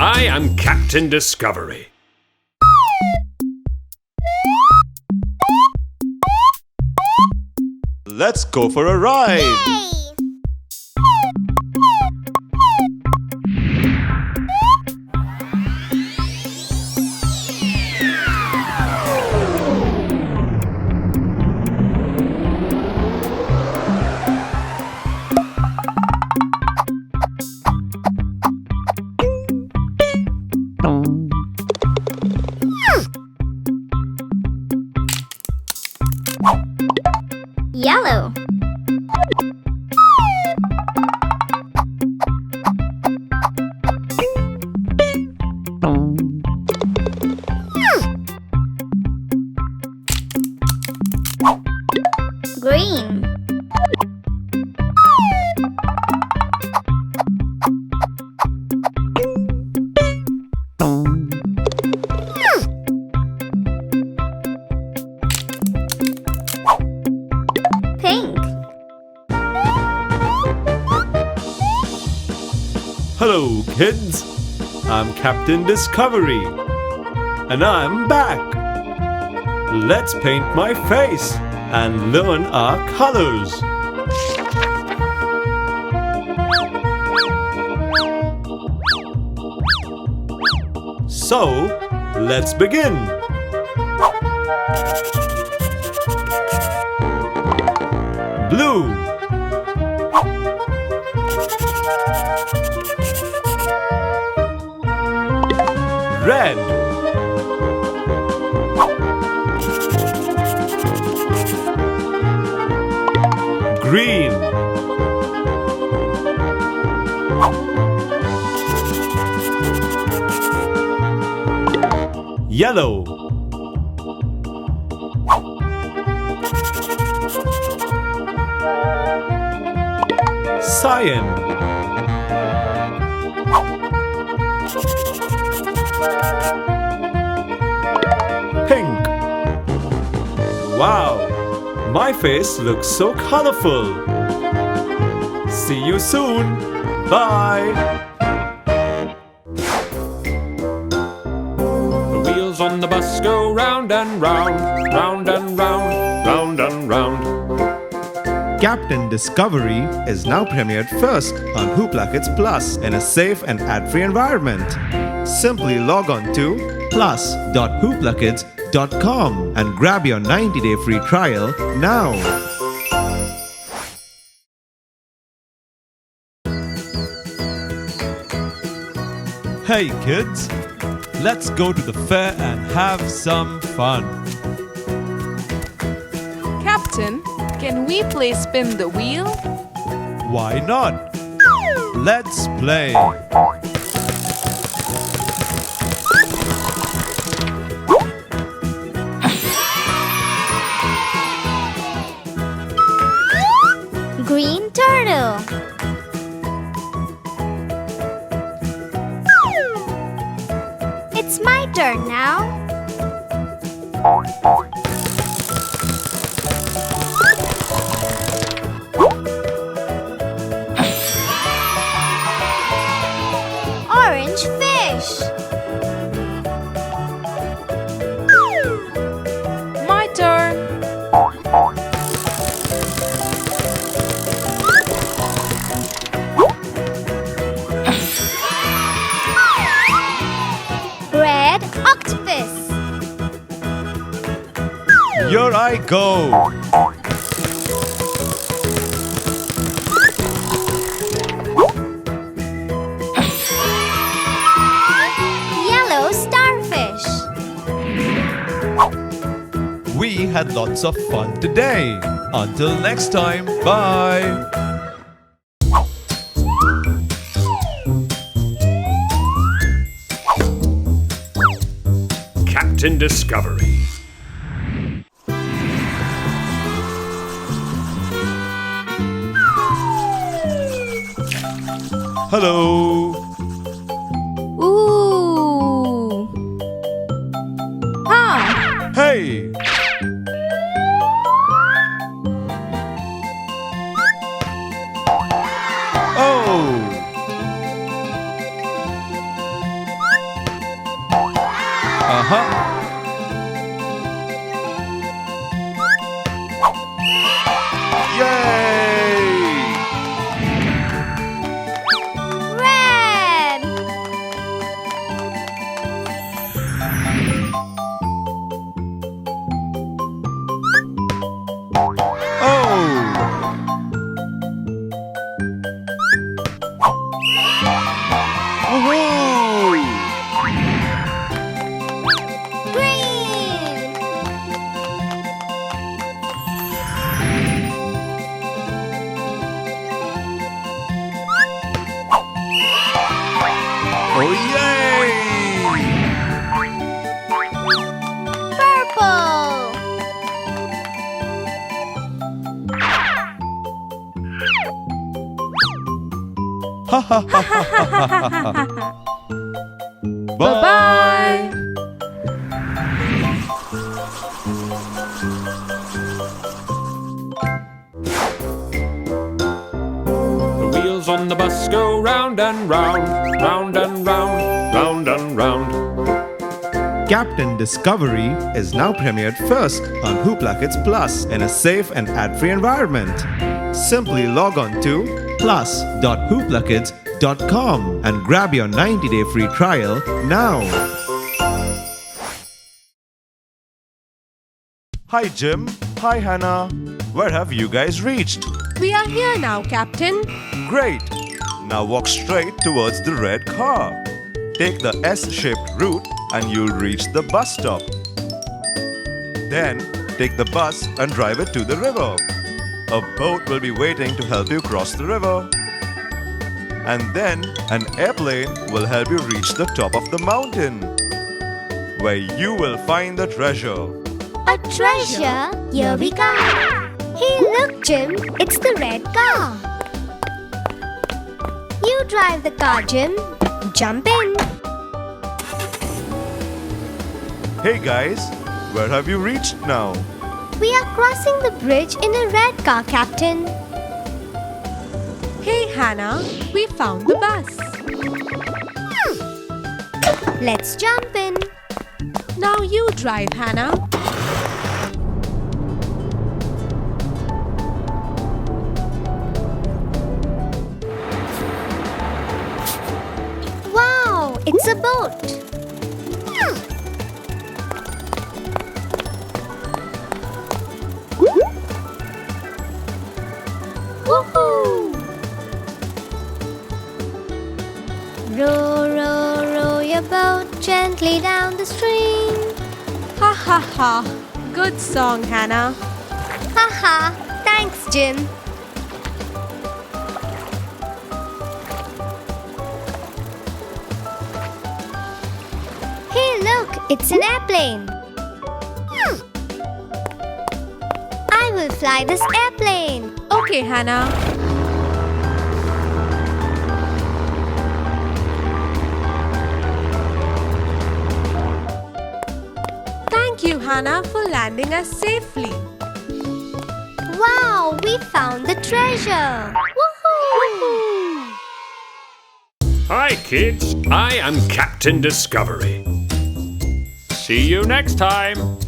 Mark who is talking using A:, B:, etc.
A: I am Captain Discovery.
B: Let's go for a ride!
C: Yay! Yellow. Green. Pink.
B: Hello, kids! I'm Captain Discovery. And I'm back! Let's paint my face and learn our colors. So, let's begin. Blue. Red. Green. Yellow. Cyan. Pink. Wow! My face looks so colorful. See you soon. Bye.
A: The wheels on the bus go round and round, round and round, round and round.
B: Captain Discovery is now premiered first on Hoopla Kids Plus in a safe and ad-free environment. Simply log on to plus.hooplakids.com and grab your 90-day free trial now. Hey kids, let's go to the fair and have some fun.
D: Captain, can we play spin the wheel?
B: Why not? Let's play.
C: Green turtle. It's my turn now. Orange fish.
D: My turn.
C: Red octopus.
B: Here I go.
C: Yellow starfish.
B: We had lots of fun today. Until next time, bye.
A: Captain Discovery.
B: Hello.
D: Ooh. Ah,
B: Hey. Oh. Yay!
C: Red.
B: Oh! Woohoo!
C: Green.
B: Oh yay!
C: Purple.
D: Bye-bye.
A: The wheels on the bus go round and round, round and round, round and round.
B: Captain Discovery is now premiered first on Hooplackets Plus in a safe and ad-free environment. Simply log on to plus.hooplackets.com and grab your 90-day free trial now. Hi Jim. Hi Hannah. Where have you guys reached?
D: We are here now, Captain.
B: Great! Now walk straight towards the red car. Take the S-shaped route and you'll reach the bus stop. Then take the bus and drive it to the river. A boat will be waiting to help you cross the river. And then an airplane will help you reach the top of the mountain, where you will find the treasure.
C: A treasure? Here we come. Hey, look, Jim. It's the red car. You drive the car, Jim. Jump in.
B: Hey guys, where have you reached now?
C: We are crossing the bridge in a red car, Captain.
D: Hey, Hannah, we found the bus.
C: Let's jump in.
D: Now you drive, Hannah.
C: Wow, it's a boat. Woohoo! Row, row, row your boat gently down the stream.
D: Ha ha ha. Good song, Hannah.
C: Haha, thanks, Jim. Hey, look, it's an airplane. I will fly this airplane.
D: Okay, Hannah. Thank you, Hannah, for landing us safely.
C: Wow, we found the treasure. Woohoo!
A: Hi, kids. I am Captain Discovery. See you next time.